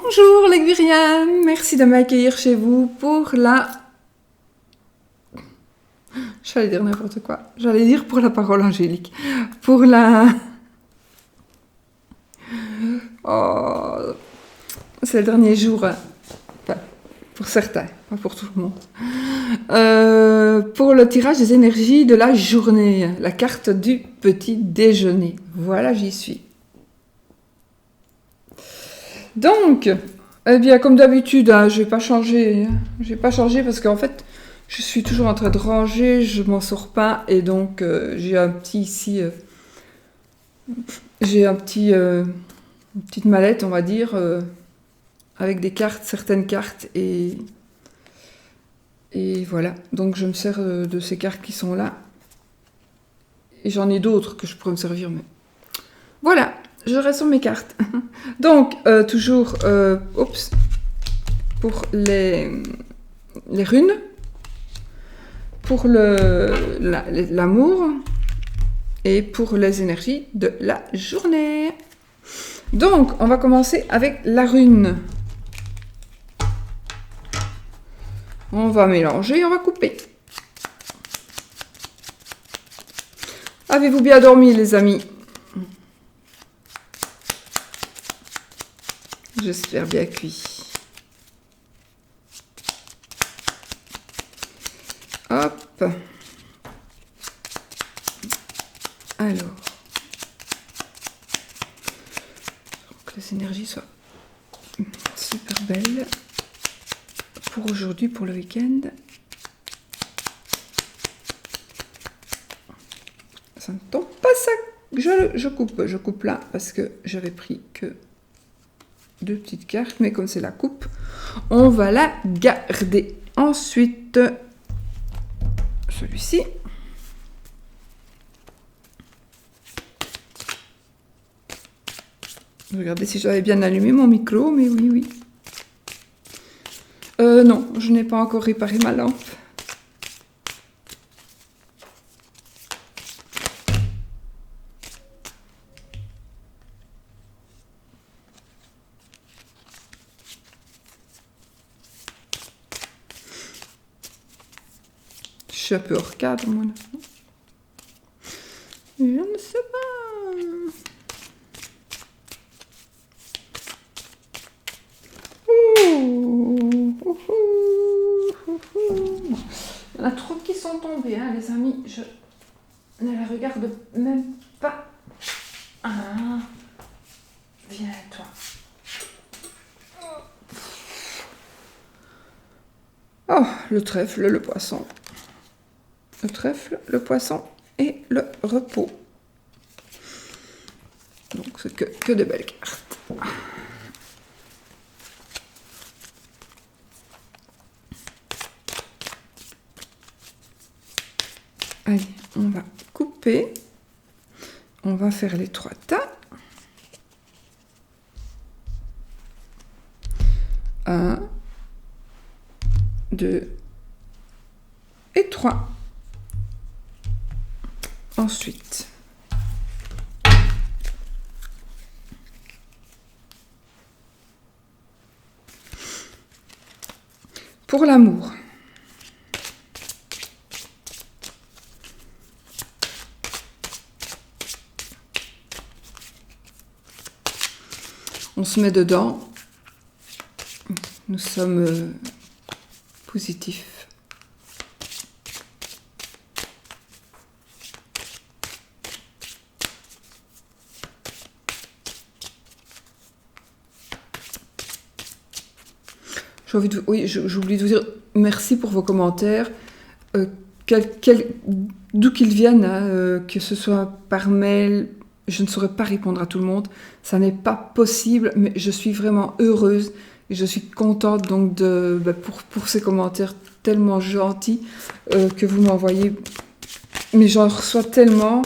Bonjour les Guiriens, merci de m'accueillir chez vous pour la... J'allais dire n'importe quoi, j'allais dire pour la parole angélique, pour la... Oh, c'est le dernier jour, enfin, pour certains, pas pour tout le monde. Pour le tirage des énergies de la journée, la carte du petit déjeuner. Voilà, j'y suis. Donc, eh bien, comme d'habitude, hein, je vais pas changer. Je vais pas changer parce qu'en fait, je suis toujours en train de ranger, je m'en sors pas, et donc j'ai un petit ici, j'ai un petit, une petite mallette, on va dire, avec des cartes, certaines cartes, et voilà. Donc je me sers de ces cartes qui sont là, et j'en ai d'autres que je pourrais me servir, mais voilà. Je reste sur mes cartes. Donc, toujours, pour les runes, pour l'amour et pour les énergies de la journée. Donc, on va commencer avec la rune. On va mélanger, on va couper. Avez-vous bien dormi, les amis ? J'espère bien cuit. Hop. Alors. Que les énergies soient super belles pour aujourd'hui, pour le week-end. Ça ne tombe pas, ça. Je coupe là parce que j'avais pris que 2 petites cartes, mais comme c'est la coupe, on va la garder. Ensuite, celui-ci. Regardez si j'avais bien allumé mon micro, mais oui. Non, je n'ai pas encore réparé ma lampe. Je suis un peu hors cadre, moi. Je ne sais pas. Il y en a trop qui sont tombés, hein, les amis. Je ne les regarde même pas. Ah, viens, toi. Oh, le trèfle, le poisson. Le trèfle, le poisson et le repos. Donc, c'est que des belles cartes. Allez, on va couper. On va faire les 3 tas. 1, 2 et 3. Ensuite, pour l'amour, on se met dedans, nous sommes positifs. Oui, j'oublie de vous dire merci pour vos commentaires, d'où qu'ils viennent, hein, que ce soit par mail, je ne saurais pas répondre à tout le monde, ça n'est pas possible, mais je suis vraiment heureuse et je suis contente donc pour ces commentaires tellement gentils que vous m'envoyez, mais j'en reçois tellement,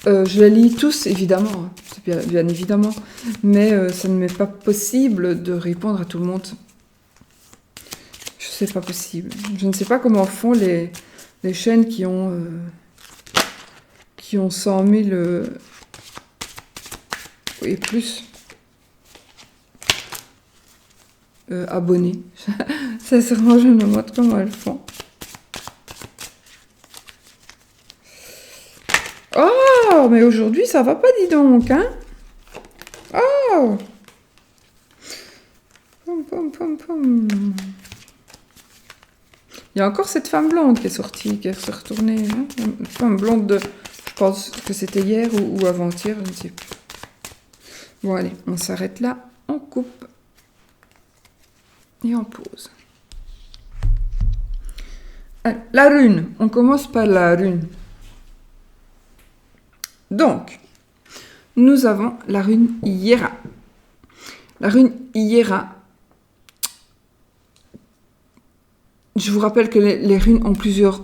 je les lis tous évidemment, hein, c'est bien évidemment, mais ça ne m'est pas possible de répondre à tout le monde. C'est pas possible. Je ne sais pas comment font les chaînes qui ont 100 000 et plus. abonnés. Sincèrement, je me demande comment elles font. Oh, mais aujourd'hui, ça va pas, dis donc, hein? Oh! Pom, pom, pom, pom. Il y a encore cette femme blonde qui est sortie, qui est retournée. Hein? Une femme blonde de... Je pense que c'était hier ou avant-hier, je ne sais plus. Bon, allez, on s'arrête là, on coupe et on pose. Allez, la rune, on commence par la rune. Donc, nous avons la rune Hiera. La rune Hiera. Je vous rappelle que les runes ont plusieurs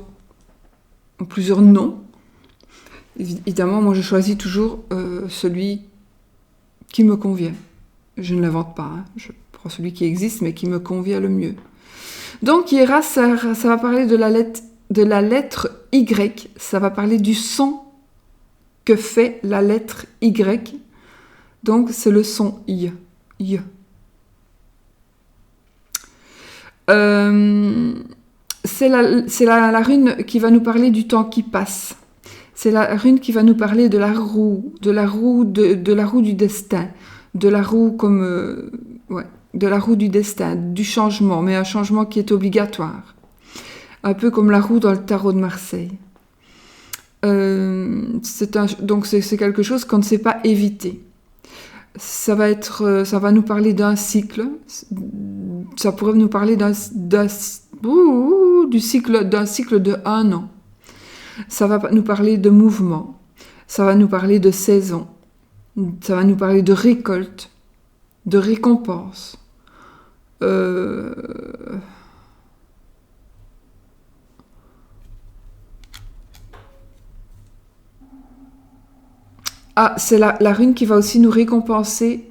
noms. Évidemment, moi je choisis toujours celui qui me convient. Je ne l'invente pas, hein. Je prends celui qui existe mais qui me convient le mieux. Donc Hiera, ça va parler de la lettre Y, ça va parler du son que fait la lettre Y. Donc c'est le son Y. C'est la rune qui va nous parler du temps qui passe. C'est la rune qui va nous parler de la roue du destin, de la roue de la roue du destin, du changement, mais un changement qui est obligatoire. Un peu comme la roue dans le tarot de Marseille. Donc c'est quelque chose qu'on ne sait pas éviter. Ça va nous parler d'un cycle. Ça pourrait nous parler d'un cycle de 1 an. Ça va nous parler de mouvement. Ça va nous parler de saison. Ça va nous parler de récolte, de récompense. Ah, c'est la rune qui va aussi nous récompenser.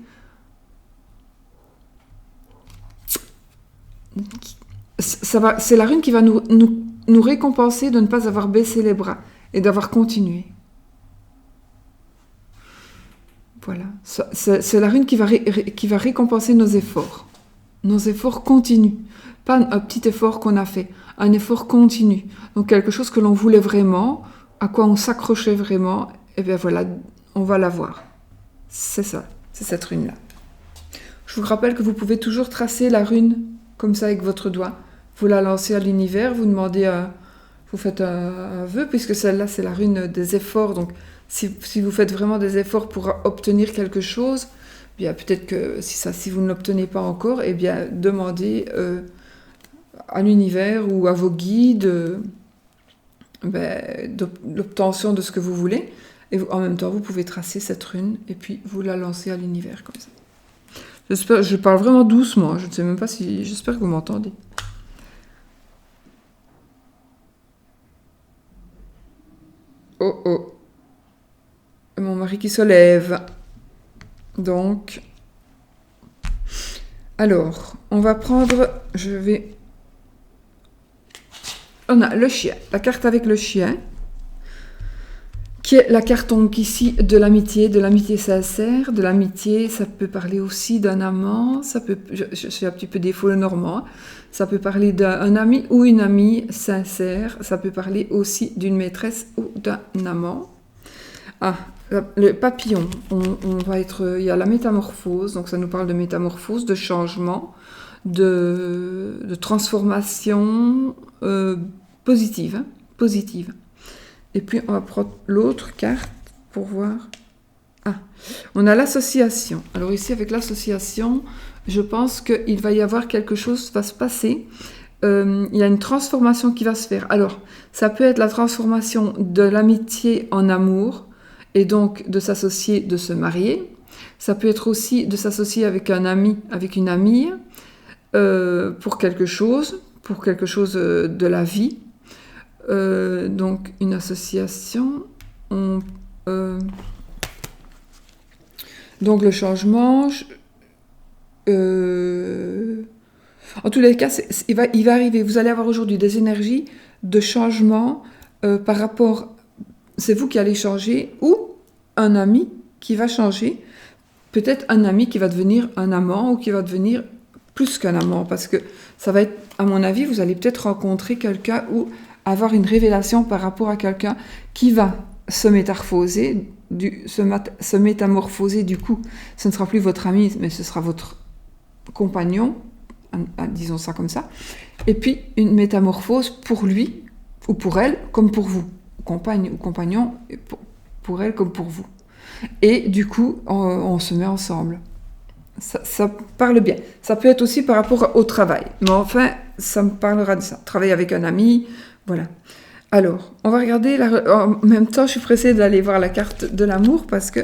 C'est la rune qui va nous récompenser de ne pas avoir baissé les bras et d'avoir continué. Voilà. C'est la rune qui va récompenser nos efforts. Nos efforts continus. Pas un petit effort qu'on a fait. Un effort continu. Donc quelque chose que l'on voulait vraiment, à quoi on s'accrochait vraiment, et bien voilà, on va l'avoir. C'est ça. C'est cette rune-là. Je vous rappelle que vous pouvez toujours tracer la rune comme ça avec votre doigt. Vous la lancez à l'univers, vous demandez vous faites un vœu, puisque celle-là, c'est la rune des efforts. Donc, si vous faites vraiment des efforts pour obtenir quelque chose, bien peut-être que si vous ne l'obtenez pas encore, eh bien demandez à l'univers ou à vos guides l'obtention de ce que vous voulez. Et en même temps, vous pouvez tracer cette rune et puis vous la lancez à l'univers comme ça. Je parle vraiment doucement, je ne sais même pas si... J'espère que vous m'entendez. Oh oh. Mon mari qui se lève. Donc... Alors, on va prendre... On a le chien, la carte avec le chien, qui est la carte donc ici de l'amitié sincère, de l'amitié, ça peut parler aussi d'un amant, je suis un petit peu défaut le normand, ça peut parler d'un ami ou une amie sincère, ça peut parler aussi d'une maîtresse ou d'un amant. Ah, le papillon, il y a la métamorphose, donc ça nous parle de métamorphose, de changement, de transformation positive. Et puis, on va prendre l'autre carte pour voir. Ah, on a l'association. Alors ici, avec l'association, je pense qu'il va y avoir quelque chose qui va se passer. Il y a une transformation qui va se faire. Alors, ça peut être la transformation de l'amitié en amour, et donc de s'associer, de se marier. Ça peut être aussi de s'associer avec un ami, avec une amie, pour quelque chose de la vie. Donc une association, donc le changement, en tous les cas, il va arriver, vous allez avoir aujourd'hui des énergies de changement par rapport, c'est vous qui allez changer, ou un ami qui va changer, peut-être un ami qui va devenir un amant, ou qui va devenir plus qu'un amant, parce que ça va être, à mon avis, vous allez peut-être rencontrer quelqu'un ou avoir une révélation par rapport à quelqu'un qui va se métamorphoser, se métamorphoser, du coup, ce ne sera plus votre ami, mais ce sera votre compagnon, disons ça comme ça, et puis une métamorphose pour lui ou pour elle comme pour vous, compagne ou compagnon, pour elle comme pour vous. Et du coup, on se met ensemble. Ça parle bien. Ça peut être aussi par rapport au travail, mais enfin, ça me parlera de ça. Travailler avec un ami, voilà. Alors, on va regarder, en même temps, je suis pressée d'aller voir la carte de l'amour parce que...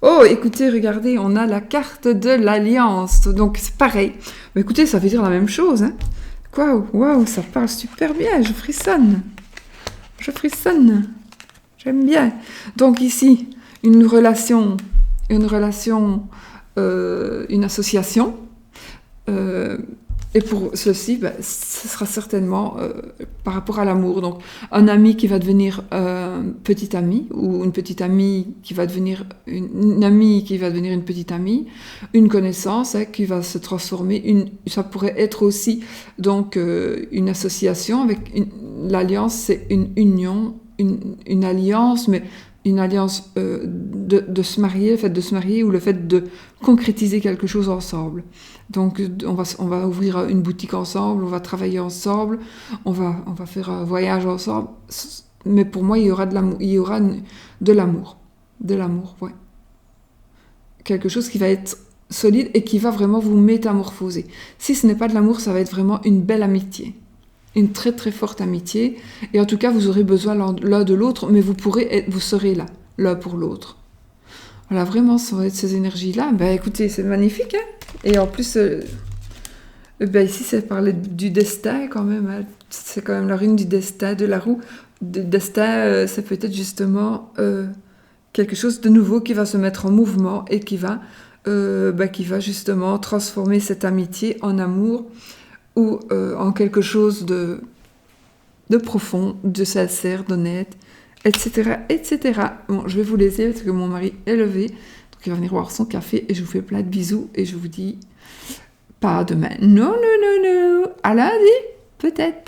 Oh, écoutez, regardez, on a la carte de l'alliance. Donc, c'est pareil. Mais écoutez, ça veut dire la même chose. Hein. Waouh, ça parle super bien. Je frissonne. J'aime bien. Donc, ici, une relation, une association. Et pour ceci, ce sera certainement par rapport à l'amour. Donc, un ami qui va devenir petit ami, ou une petite amie qui va devenir une amie qui va devenir une petite amie, une connaissance qui va se transformer. Ça pourrait être aussi donc une association avec l'alliance, c'est une union, une alliance, mais une alliance de se marier, le fait de se marier ou le fait de concrétiser quelque chose ensemble. Donc on va ouvrir une boutique ensemble, on va travailler ensemble, on va faire un voyage ensemble. Mais pour moi, il y aura de l'amour. Ouais. Quelque chose qui va être solide et qui va vraiment vous métamorphoser. Si ce n'est pas de l'amour, ça va être vraiment une belle amitié. Une très très forte amitié. Et en tout cas, vous aurez besoin l'un de l'autre, mais vous serez là, l'un pour l'autre. Voilà, vraiment, ça va être ces énergies-là. Écoutez, c'est magnifique, hein. Et en plus, ici, c'est parler du destin quand même. Hein. C'est quand même la rune du destin, de la roue. Le destin, c'est peut-être justement quelque chose de nouveau qui va se mettre en mouvement et qui va justement transformer cette amitié en amour ou en quelque chose de profond, de sincère, d'honnête, etc., etc. Bon, je vais vous laisser parce que mon mari est levé, donc il va venir boire son café et je vous fais plein de bisous et je vous dis pas à demain. Non, à lundi, peut-être.